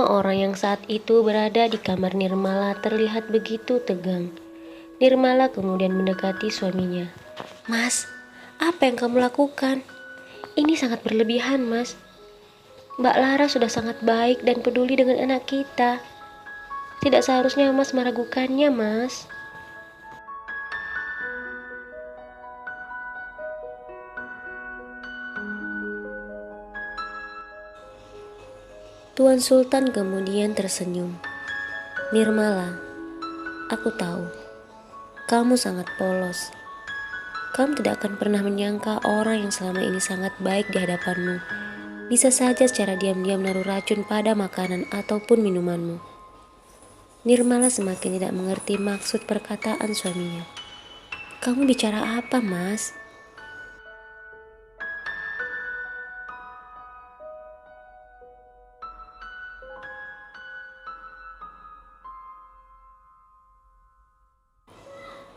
orang yang saat itu berada di kamar Nirmala terlihat begitu tegang. Nirmala kemudian mendekati suaminya. "Mas, apa yang kamu lakukan? Ini sangat berlebihan, Mas. Mbak Lara sudah sangat baik dan peduli dengan anak kita. Tidak seharusnya Mas meragukannya, Mas." Tuan Sultan kemudian tersenyum. "Nirmala, aku tahu kamu sangat polos. Kamu tidak akan pernah menyangka orang yang selama ini sangat baik di hadapanmu bisa saja secara diam-diam menaruh racun pada makanan ataupun minumanmu." Nirmala semakin tidak mengerti maksud perkataan suaminya. "Kamu bicara apa, Mas?"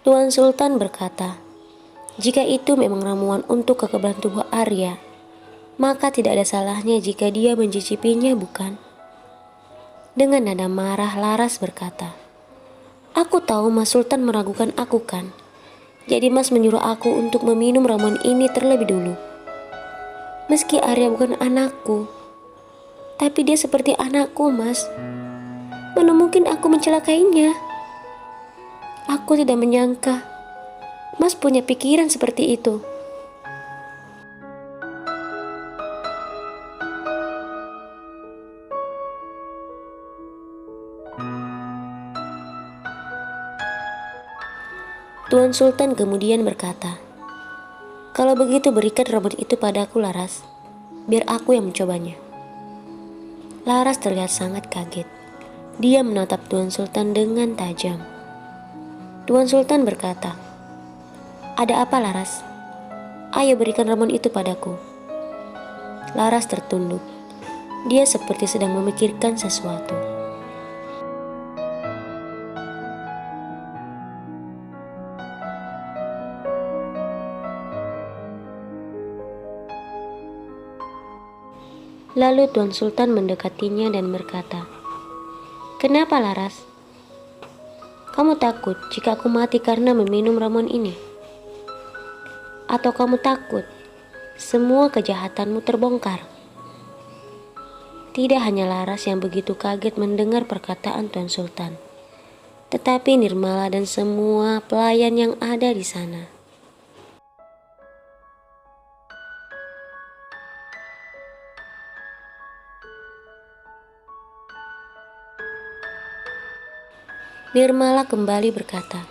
Tuan Sultan berkata, "Jika itu memang ramuan untuk kekebalan tubuh Arya, maka tidak ada salahnya jika dia mencicipinya, bukan?" Dengan nada marah, Laras berkata, "Aku tahu Mas Sultan meragukan aku, kan? Jadi Mas menyuruh aku untuk meminum ramuan ini terlebih dulu. Meski Arya bukan anakku, tapi dia seperti anakku, Mas. Mana mungkin aku mencelakainya? Aku tidak menyangka Mas punya pikiran seperti itu." Tuan Sultan kemudian berkata, "Kalau begitu berikan ramuan itu padaku, Laras. Biar aku yang mencobanya." Laras terlihat sangat kaget. Dia menatap Tuan Sultan dengan tajam. Tuan Sultan berkata, "Ada apa, Laras? Ayo berikan ramuan itu padaku." Laras tertunduk. Dia seperti sedang memikirkan sesuatu. Lalu Tuan Sultan mendekatinya dan berkata, "Kenapa, Laras? Kamu takut jika aku mati karena meminum ramuan ini? Atau kamu takut semua kejahatanmu terbongkar?" Tidak hanya Laras yang begitu kaget mendengar perkataan Tuan Sultan, tetapi Nirmala dan semua pelayan yang ada di sana. Nirmala kembali berkata,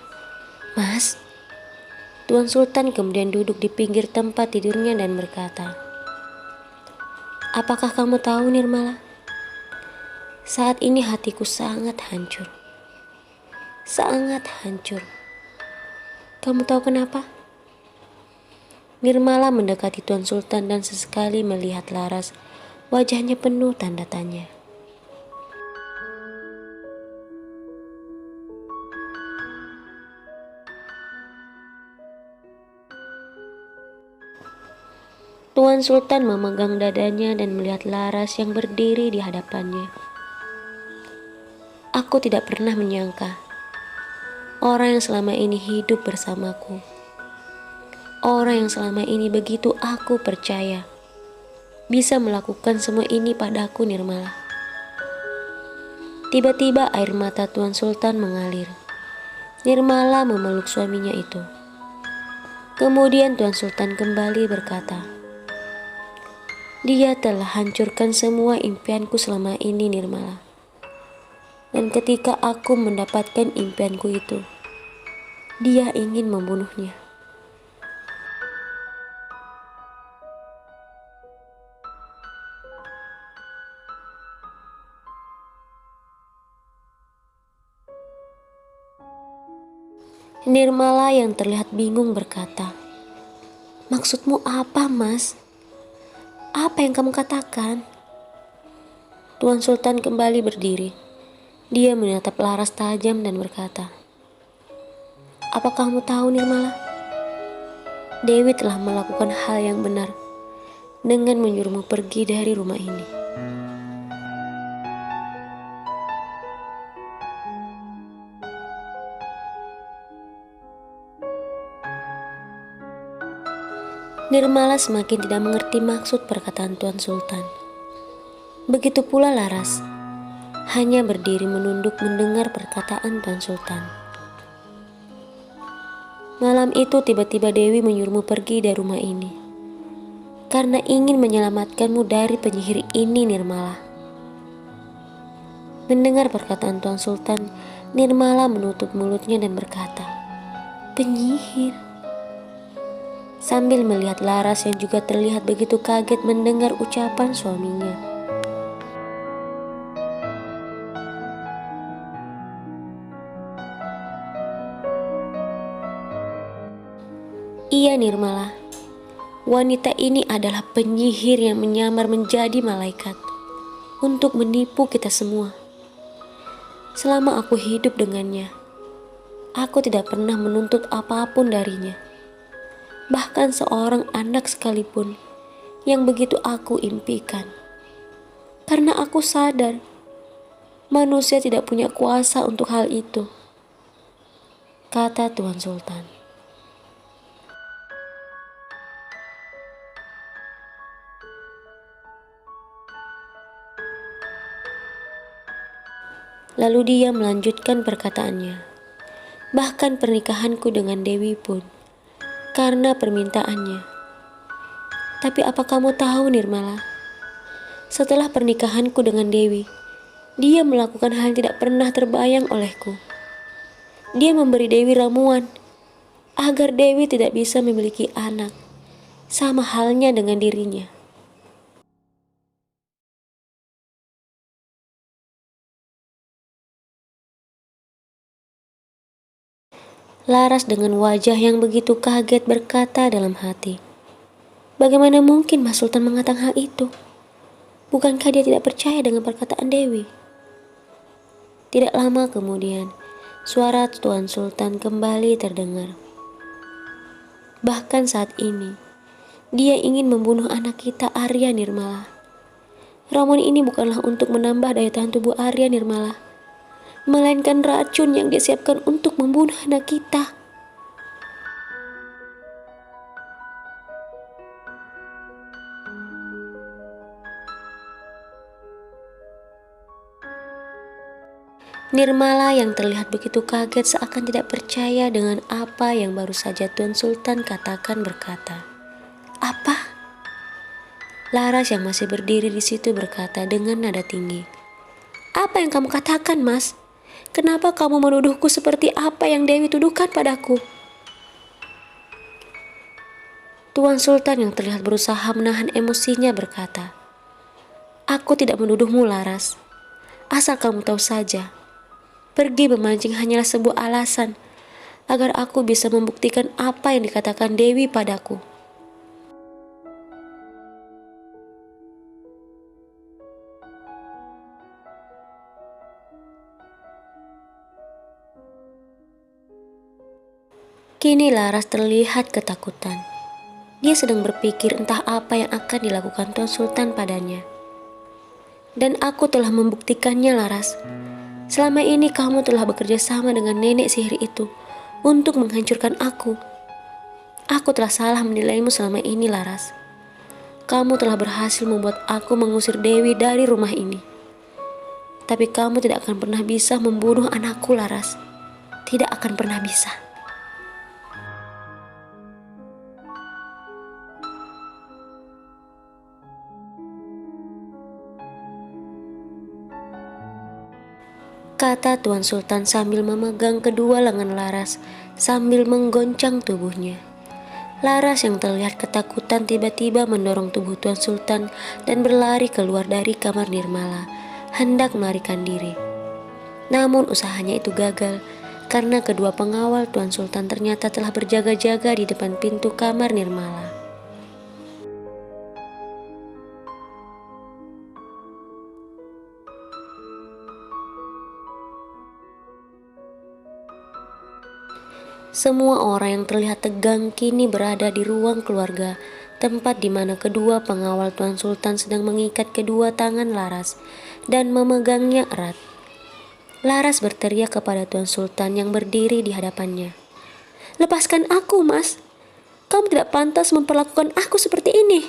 "Mas." Tuan Sultan kemudian duduk di pinggir tempat tidurnya dan berkata, "Apakah kamu tahu, Nirmala? Saat ini hatiku sangat hancur. Sangat hancur. Kamu tahu kenapa?" Nirmala mendekati Tuan Sultan dan sesekali melihat Laras. Wajahnya penuh tanda tanya. Tuan Sultan memegang dadanya dan melihat Laras yang berdiri di hadapannya. "Aku tidak pernah menyangka orang yang selama ini hidup bersamaku, orang yang selama ini begitu aku percaya, bisa melakukan semua ini padaku, Nirmala." Tiba-tiba air mata Tuan Sultan mengalir. Nirmala memeluk suaminya itu. Kemudian Tuan Sultan kembali berkata, "Dia telah hancurkan semua impianku selama ini, Nirmala. Dan ketika aku mendapatkan impianku itu, dia ingin membunuhnya." Nirmala yang terlihat bingung berkata, "Maksudmu apa, Mas? Apa yang kamu katakan?" Tuan Sultan kembali berdiri. Dia menatap Laras tajam dan berkata, "Apa kamu tahu, Nirmala? Dewi telah melakukan hal yang benar dengan menyuruhmu pergi dari rumah ini." Nirmala semakin tidak mengerti maksud perkataan Tuan Sultan. Begitu pula Laras, hanya berdiri menunduk mendengar perkataan Tuan Sultan. Malam itu tiba-tiba Dewi menyuruhmu pergi dari rumah ini, karena ingin menyelamatkanmu dari penyihir ini, Nirmala. Mendengar perkataan Tuan Sultan, Nirmala menutup mulutnya dan berkata, "Penyihir?" Sambil melihat Laras yang juga terlihat begitu kaget mendengar ucapan suaminya. Iya, Nirmala. Wanita ini adalah penyihir yang menyamar menjadi malaikat untuk menipu kita semua. Selama aku hidup dengannya, aku tidak pernah menuntut apapun darinya. Bahkan seorang anak sekalipun yang begitu aku impikan. Karena aku sadar, manusia tidak punya kuasa untuk hal itu, kata Tuan Sultan. Lalu dia melanjutkan perkataannya. Bahkan pernikahanku dengan Dewi pun karena permintaannya. Tapi apa kamu tahu, Nirmala? Setelah pernikahanku dengan Dewi, dia melakukan hal yang tidak pernah terbayang olehku. Dia memberi Dewi ramuan agar Dewi tidak bisa memiliki anak, sama halnya dengan dirinya. Laras dengan wajah yang begitu kaget berkata dalam hati, "Bagaimana mungkin Mas Sultan mengatakan hal itu? Bukankah dia tidak percaya dengan perkataan Dewi?" Tidak lama kemudian, suara Tuan Sultan kembali terdengar. Bahkan saat ini, dia ingin membunuh anak kita, Arya, Nirmala. Ramuan ini bukanlah untuk menambah daya tahan tubuh Arya, Nirmala, melainkan racun yang disiapkan untuk membunuh anak kita. Nirmala yang terlihat begitu kaget seakan tidak percaya dengan apa yang baru saja Tuan Sultan katakan berkata, "Apa?" Laras yang masih berdiri di situ berkata dengan nada tinggi, "Apa yang kamu katakan, Mas? Kenapa kamu menuduhku seperti apa yang Dewi tuduhkan padaku?" Tuan Sultan yang terlihat berusaha menahan emosinya berkata, "Aku tidak menuduhmu, Laras. Asal kamu tahu saja, pergi memancing hanyalah sebuah alasan agar aku bisa membuktikan apa yang dikatakan Dewi padaku." Kini Laras terlihat ketakutan. Dia sedang berpikir entah apa yang akan dilakukan Tuan Sultan padanya. "Dan aku telah membuktikannya, Laras. Selama ini kamu telah bekerja sama dengan nenek sihir itu untuk menghancurkan aku. Aku telah salah menilaimu selama ini, Laras. Kamu telah berhasil membuat aku mengusir Dewi dari rumah ini. Tapi kamu tidak akan pernah bisa membunuh anakku, Laras. Tidak akan pernah bisa." Kata Tuan Sultan sambil memegang kedua lengan Laras sambil menggoncang tubuhnya. Laras yang terlihat ketakutan tiba-tiba mendorong tubuh Tuan Sultan dan berlari keluar dari kamar Nirmala, hendak melarikan diri. Namun usahanya itu gagal karena kedua pengawal Tuan Sultan ternyata telah berjaga-jaga di depan pintu kamar Nirmala. Semua orang yang terlihat tegang kini berada di ruang keluarga, tempat di mana kedua pengawal Tuan Sultan sedang mengikat kedua tangan Laras dan memegangnya erat. Laras berteriak kepada Tuan Sultan yang berdiri di hadapannya, "Lepaskan aku, Mas! Kamu tidak pantas memperlakukan aku seperti ini.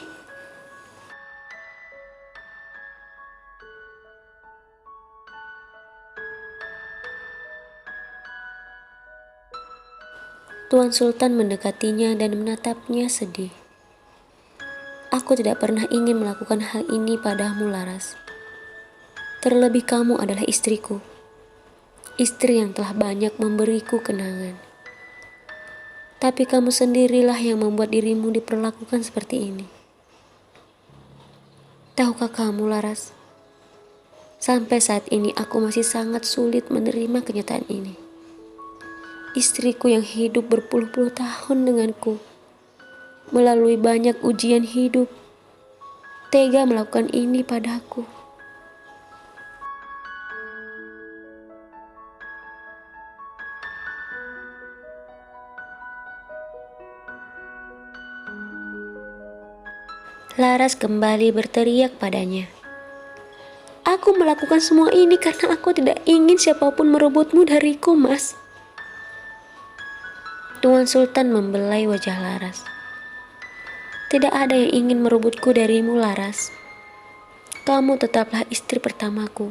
Tuan Sultan mendekatinya dan menatapnya sedih. Aku tidak pernah ingin melakukan hal ini padamu, Laras. Terlebih kamu adalah istriku. Istri yang telah banyak memberiku kenangan. Tapi kamu sendirilah yang membuat dirimu diperlakukan seperti ini. Tahukah kamu, Laras? Sampai saat ini aku masih sangat sulit menerima kenyataan ini. Istriku yang hidup berpuluh-puluh tahun denganku, melalui banyak ujian hidup, tega melakukan ini padaku. Laras kembali berteriak padanya. Aku melakukan semua ini karena aku tidak ingin siapapun merebutmu dariku, Mas. Tuan Sultan membelai wajah Laras. Tidak ada yang ingin merebutku darimu, Laras. Kamu tetaplah istri pertamaku,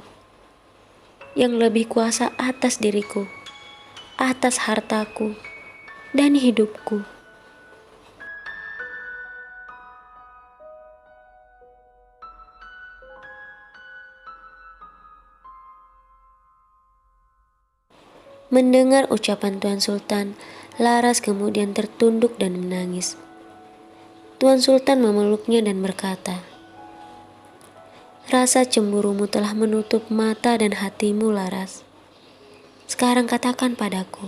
yang lebih kuasa atas diriku, atas hartaku, dan hidupku. Mendengar ucapan Tuan Sultan, Laras kemudian tertunduk dan menangis. Tuan Sultan memeluknya dan berkata, "Rasa cemburumu telah menutup mata dan hatimu, Laras. Sekarang katakan padaku,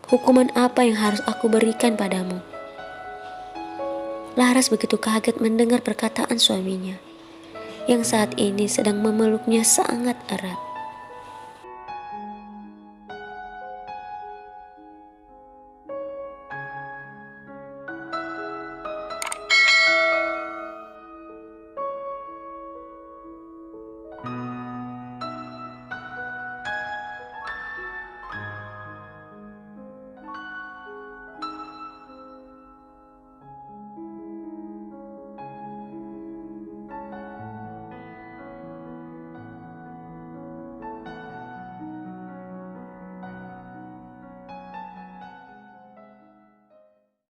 hukuman apa yang harus aku berikan padamu?" Laras begitu kaget mendengar perkataan suaminya, yang saat ini sedang memeluknya sangat erat.